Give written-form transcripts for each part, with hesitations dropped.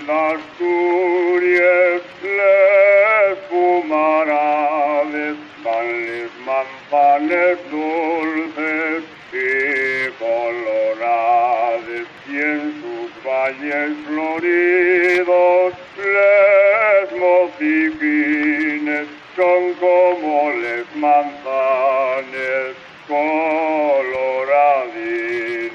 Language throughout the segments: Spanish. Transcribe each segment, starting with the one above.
de Asturias les fumarades, danles manzanes dulces y colorades, y en sus valles floridos les mociquines son como les manzanes coloradines.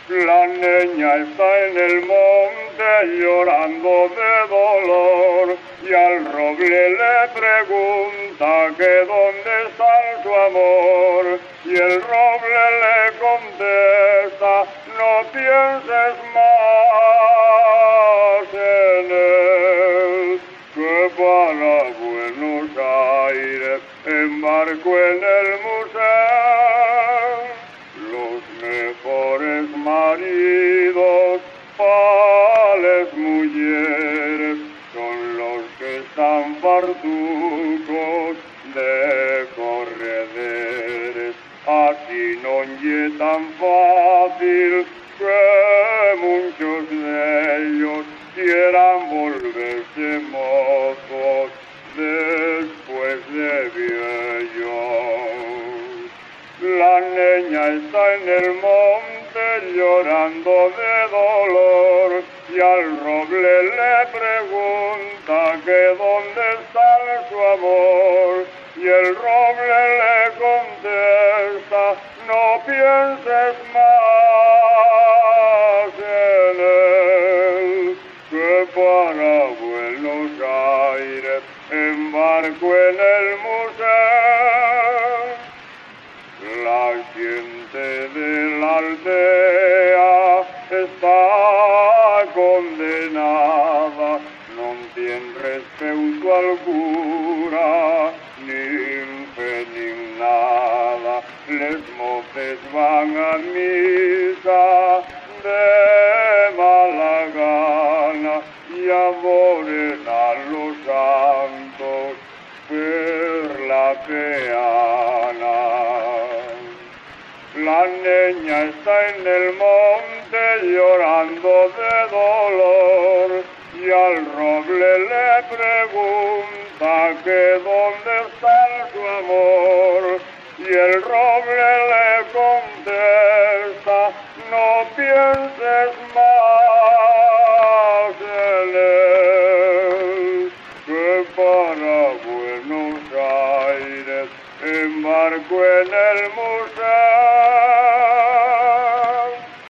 La niña está en el monte llorando de dolor y al roble le pregunta que dónde está su amor, y el roble le contesta: no pienses más en él, que para Buenos Aires embarcó en el museo los mejores maridos, pales mujeres, son los que están fartucos de correderes. Así no es tan fácil que muchos de ellos quieran volverse mozos después de viejos. La niña está en el monte llorando de dolor y al roble le pregunta que dónde está su amor, y el roble le contesta: no pienses más en él, que para Buenos Aires embarcó en el museo. La gente de la aldea está condenada, no tiene respeto al cura, ni fe ni nada. Les moces van a misa de mala gana y adoren a los santos per la peana. La niña está en el monte llorando de dolor y al roble le pregunta que dónde está su amor, y el roble le contesta: no pienses más